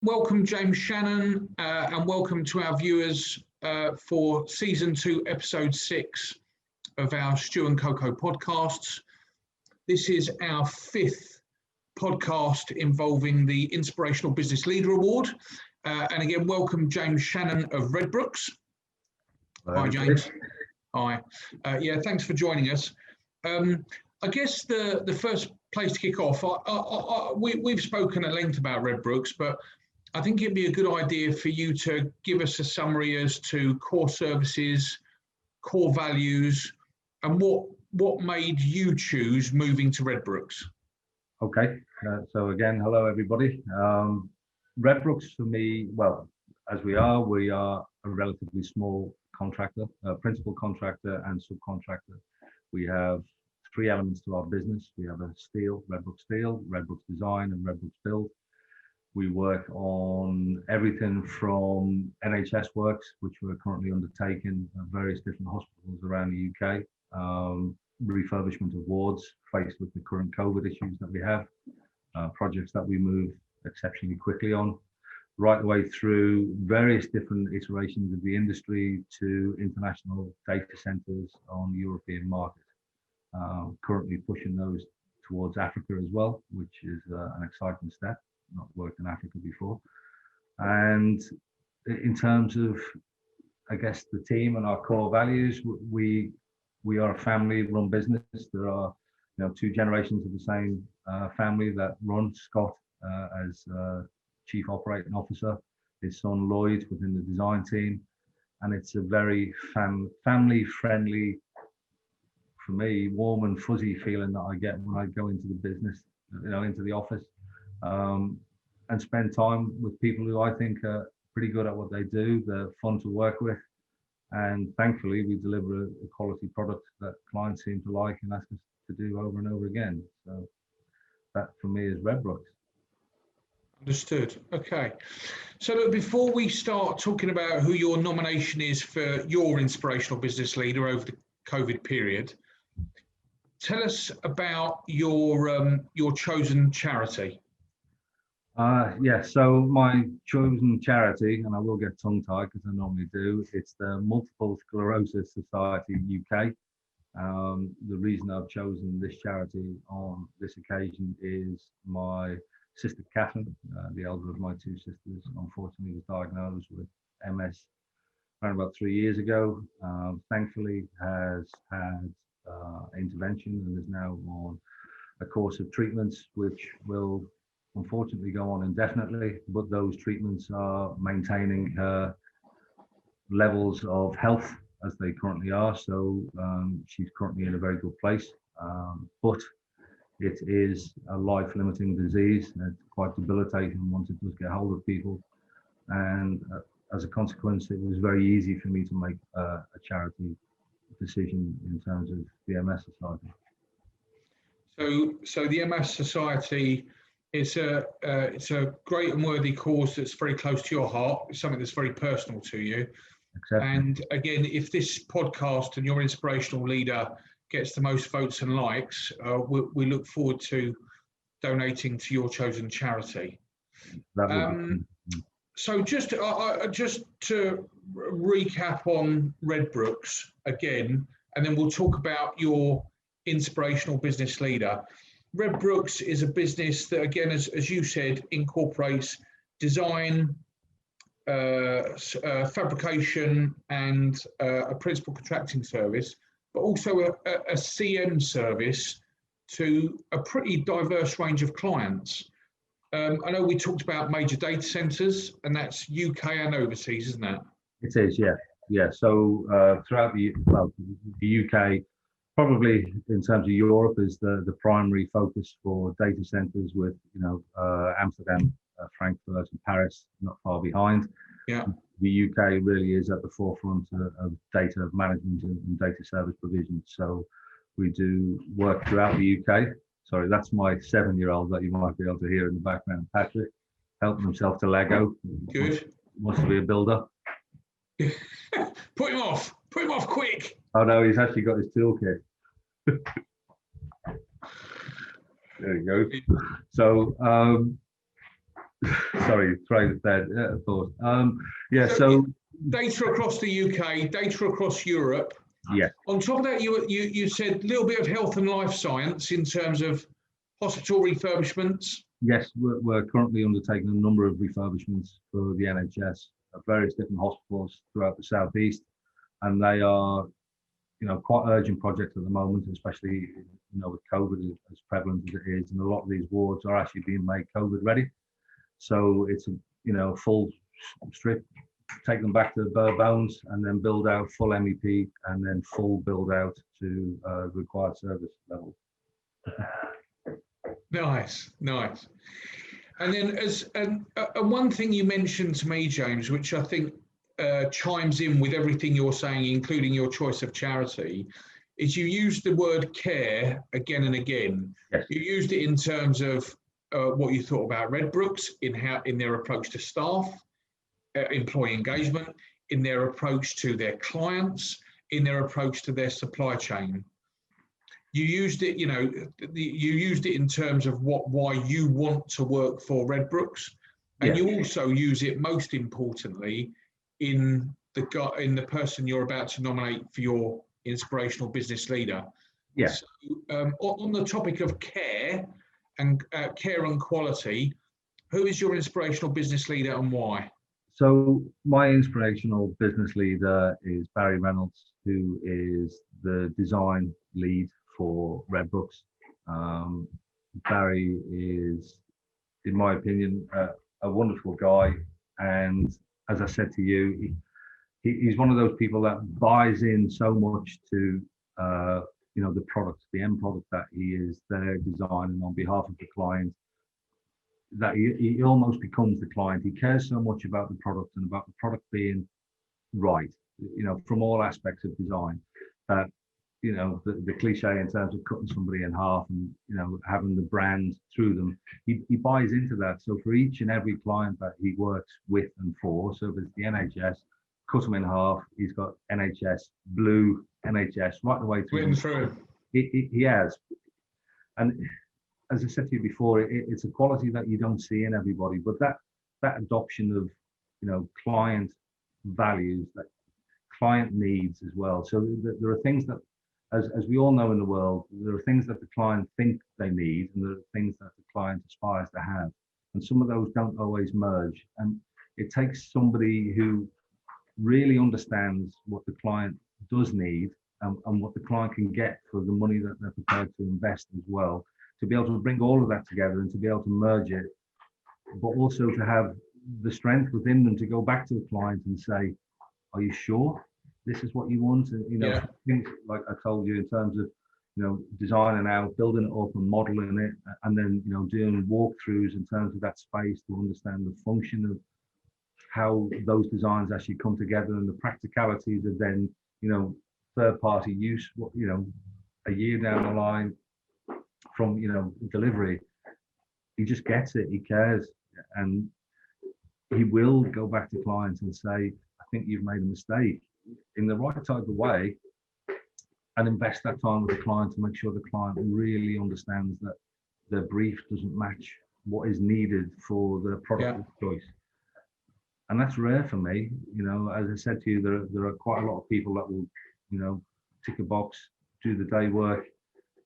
Welcome, James Shannon, and welcome to our viewers for Season 2, Episode 6 of our Stew&Cocoa podcasts. This is our 5th podcast involving the Inspirational Business Leader Award. And again, welcome, James Shannon of Redbrooks. Hi, James. Hi. Yeah, thanks for joining us. I guess the first place to kick off, we've spoken at length about Redbrooks, but I think it'd be a good idea for you to give us a summary as to core services, core values, and what made you choose moving to Redbrooks. Okay, so again, hello everybody. Redbrooks for me, well, as we are a relatively small contractor, principal contractor and subcontractor. We have 3 elements to our business. We have a Redbrooks Steel, Redbrooks Design, and Redbrooks Build. We work on everything from NHS works, which we're currently undertaking at various different hospitals around the UK, refurbishment of wards faced with the current COVID issues that we have, projects that we move exceptionally quickly on, right the way through various different iterations of the industry to international data centers on the European market. Currently pushing those towards Africa as well, which is an exciting step. Not worked in Africa before. And in terms of, I guess, the team and our core values, we are a family-run business. There are 2 generations of the same family that run. Scott as Chief Operating Officer, his son Lloyd within the design team, and it's a very family-friendly, for me, warm and fuzzy feeling that I get when I go into the business, into the office. And spend time with people who I think are pretty good at what they do. They're fun to work with, and thankfully we deliver a quality product that clients seem to like and ask us to do over and over again. So that for me is Redbrooks. Understood. Okay. So look, before we start talking about who your nomination is for your Inspirational Business Leader over the COVID period, tell us about your chosen charity. So my chosen charity, and I will get tongue-tied because I normally do, it's the Multiple Sclerosis Society UK. The reason I've chosen this charity on this occasion is my sister Catherine, the elder of my 2 sisters, unfortunately was diagnosed with MS around about 3 years ago. Thankfully has had intervention and is now on a course of treatments which will unfortunately go on indefinitely, but those treatments are maintaining her levels of health as they currently are. So she's currently in a very good place, but it is a life-limiting disease. It's quite debilitating once it does get hold of people, and as a consequence, it was very easy for me to make a charity decision in terms of the MS Society. So the MS Society, it's a great and worthy cause that's very close to your heart. It's something that's very personal to you. And again, if this podcast and your Inspirational Leader gets the most votes and likes, we look forward to donating to your chosen charity. So just to recap on Redbrooks again, and then we'll talk about your Inspirational Business Leader. Redbrooks is a business that, again, as you said, incorporates design, fabrication, and a principal contracting service, but also a CM service to a pretty diverse range of clients. I know we talked about major data centers, and that's UK and overseas, isn't it? It is, yeah. Yeah. So throughout the UK, probably in terms of Europe, is the primary focus for data centers, with Amsterdam, Frankfurt, and Paris not far behind. Yeah. The UK really is at the forefront of data management and data service provision. So we do work throughout the UK. Sorry, that's my 7-year-old that you might be able to hear in the background, Patrick, helping himself to Lego. Good. Wants to be a builder. Put him off quick. Oh no, he's actually got his toolkit. There you go. So sorry, throw that thought. Yeah, so data across the UK, data across Europe. Yeah. On top of that, you said a little bit of health and life science in terms of hospital refurbishments. Yes, we're currently undertaking a number of refurbishments for the NHS at various different hospitals throughout the southeast, and they are, quite urgent projects at the moment, especially with COVID as prevalent as it is, and a lot of these wards are actually being made COVID ready. So it's a full strip, take them back to the bare bones, and then build out full MEP, and then full build out to required service level. Nice. And then and one thing you mentioned to me, James, which I think chimes in with everything you're saying, including your choice of charity, is you used the word care again and again. Yes. You used it in terms of what you thought about Redbrooks in their approach to staff, employee engagement, in their approach to their clients, in their approach to their supply chain. You used it, you used it in terms of why you want to work for Redbrooks, and you also use it most importantly in the person you're about to nominate for your inspirational business leader. Yes. So, on the topic of care and quality, who is your inspirational business leader and why? So my inspirational business leader is Barry Reynolds, who is the design lead for Redbrooks. Barry is, in my opinion, a wonderful guy, and as I said to you, he's one of those people that buys in so much to the product, the end product that he is there designing on behalf of the client, that he almost becomes the client. He cares so much about the product and about the product being right, from all aspects of design, that the cliche in terms of cutting somebody in half and having the brand through them, he buys into that. So for each and every client that he works with and for, so if it's the NHS, cut him in half, he's got NHS blue, NHS right the way through. He has, and as I said to you before, it's a quality that you don't see in everybody, but that adoption of client values, that client needs as well. So there are things that, as we all know in the world, there are things that the client think they need, and there are things that the client aspires to have. And some of those don't always merge. And it takes somebody who really understands what the client does need and what the client can get for the money that they're prepared to invest as well, to be able to bring all of that together and to be able to merge it, but also to have the strength within them to go back to the client and say, are you sure this is what you want? And things like I told you in terms of designing out, building it up and modeling it, and then doing walkthroughs in terms of that space to understand the function of how those designs actually come together and the practicalities of then third party use, a year down the line from delivery. He just gets it, he cares, and he will go back to clients and say, I think you've made a mistake, in the right type of way, and invest that time with the client to make sure the client really understands that their brief doesn't match what is needed for the product of choice. And that's rare for me. As I said to you, there are quite a lot of people that will tick a box, do the day work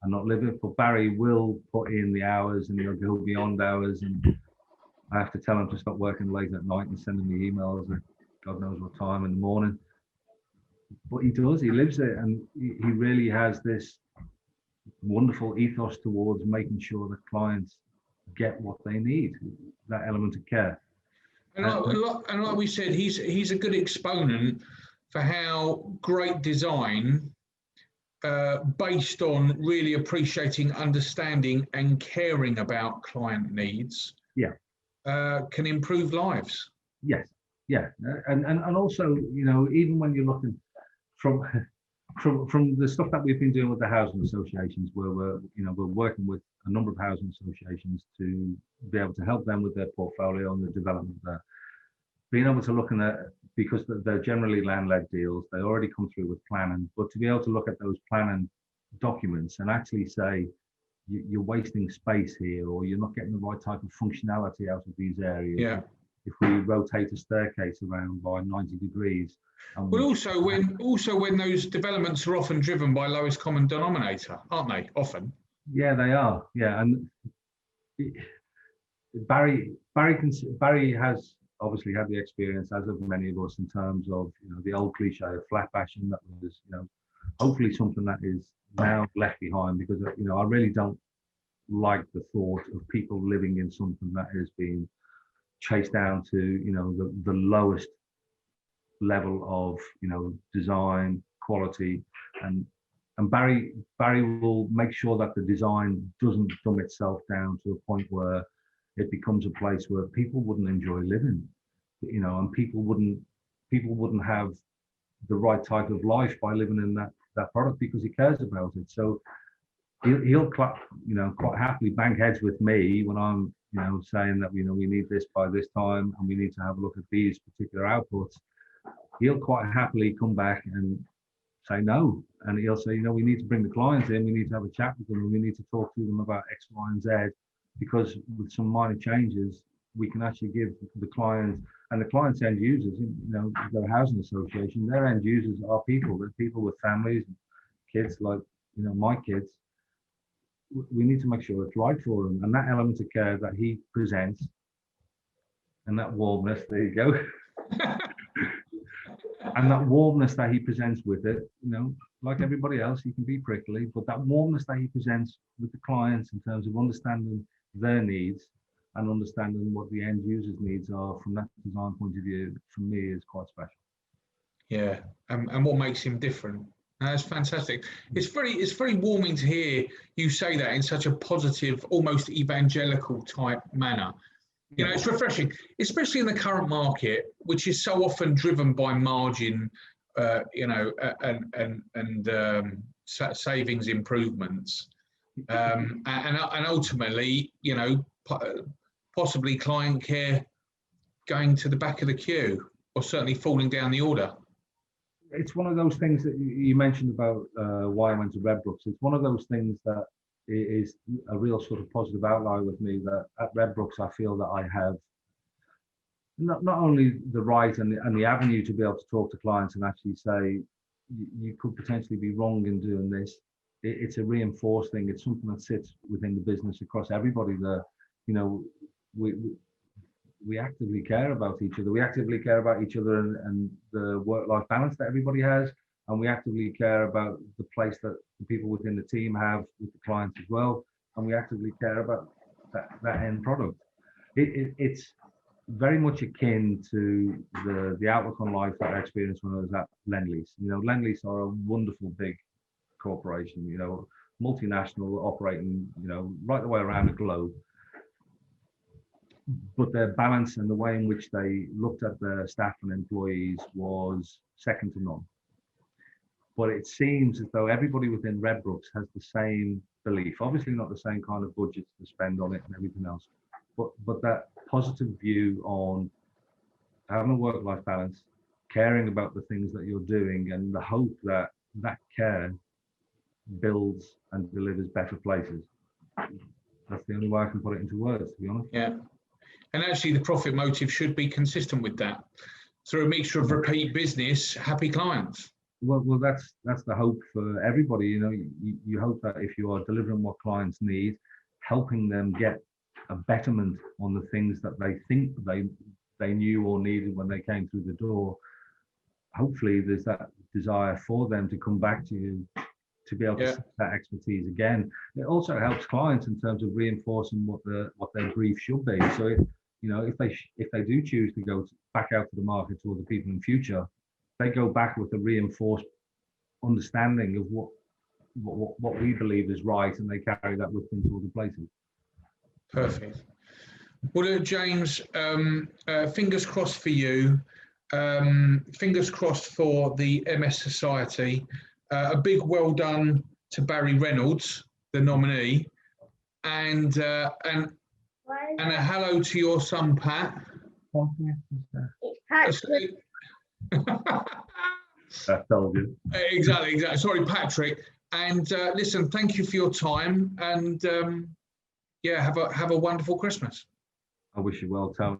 and not live it, but Barry will put in the hours, and he'll go beyond hours, and I have to tell him to stop working late at night and sending me emails at God knows what time in the morning. But he does, he lives it, and he really has this wonderful ethos towards making sure that clients get what they need, that element of care. And like we said, he's a good exponent for how great design, based on really appreciating, understanding and caring about client needs, can improve lives. Yes, and also, even when you're looking from the stuff that we've been doing with the housing associations, where we're working with a number of housing associations to be able to help them with their portfolio and the development there. Being able to look at, because they're generally land-led deals, they already come through with planning, but to be able to look at those planning documents and actually say, you're wasting space here, or you're not getting the right type of functionality out of these areas. Yeah. If we rotate a staircase around by 90 degrees. Well, also when those developments are often driven by lowest common denominator, aren't they? Often. Yeah, they are. Yeah, and Barry has obviously had the experience, as of many of us, in terms of the old cliche of flat bashing. That was hopefully something that is now left behind, because I really don't like the thought of people living in something that has been chased down to the lowest level of design quality, and Barry will make sure that the design doesn't dumb itself down to a point where it becomes a place where people wouldn't enjoy living, and people wouldn't have the right type of life by living in that product, because he cares about it. So he'll quite happily bang heads with me when I'm saying that we need this by this time and we need to have a look at these particular outputs. He'll quite happily come back and say no, and he'll say, we need to bring the clients in, we need to have a chat with them, and we need to talk to them about X, Y, and Z, because with some minor changes, we can actually give the clients and the clients' end users, the housing association, their end users are people. They're people with families, kids like my kids. We need to make sure it's right for them, and that element of care that he presents, and that warmness. There you go. And that warmness that he presents with it, like everybody else, he can be prickly, but that warmness that he presents with the clients in terms of understanding their needs and understanding what the end user's needs are from that design point of view, for me, is quite special. Yeah, and what makes him different. That's fantastic. It's very warming to hear you say that in such a positive, almost evangelical type manner. It's refreshing, especially in the current market, which is so often driven by margin, savings improvements, and ultimately, possibly client care going to the back of the queue, or certainly falling down the order. It's one of those things that you mentioned about why I went to Redbrooks. It's one of those things that is a real sort of positive outlier with me, that at Redbrooks I feel that I have not only the right and the avenue to be able to talk to clients and actually say, you could potentially be wrong in doing this. It's a reinforced thing. It's something that sits within the business across everybody. We actively care about each other. We actively care about each other and the work-life balance that everybody has. And we actively care about the place that the people within the team have with the clients as well. And we actively care about that end product. It's very much akin to the outlook on life that I experienced when I was at Lendlease. Lendlease are a wonderful big corporation, multinational, operating, right the way around the globe. But their balance and the way in which they looked at their staff and employees was second to none. But it seems as though everybody within Redbrooks has the same belief. Obviously not the same kind of budgets to spend on it and everything else, but that positive view on having a work-life balance, caring about the things that you're doing, and the hope that that care builds and delivers better places. That's the only way I can put it into words, to be honest. Yeah. And actually the profit motive should be consistent with that. Through a mixture of repeat business, happy clients. Well, that's the hope for everybody. You hope that if you are delivering what clients need, helping them get a betterment on the things that they think they knew or needed when they came through the door, hopefully there's that desire for them to come back to you to be able to set that expertise again. It also helps clients in terms of reinforcing what their brief should be. So if they do choose to go back out to the market to other people in future, they go back with a reinforced understanding of what we believe is right, and they carry that with them to other places. Perfect. Well, James, fingers crossed for you. Fingers crossed for the MS Society. A big well done to Barry Reynolds, the nominee, and a hello to your son Pat. It's Patrick. That told you. Exactly. Sorry, Patrick. And listen, thank you for your time, and yeah, have a wonderful Christmas. I wish you well, Tony.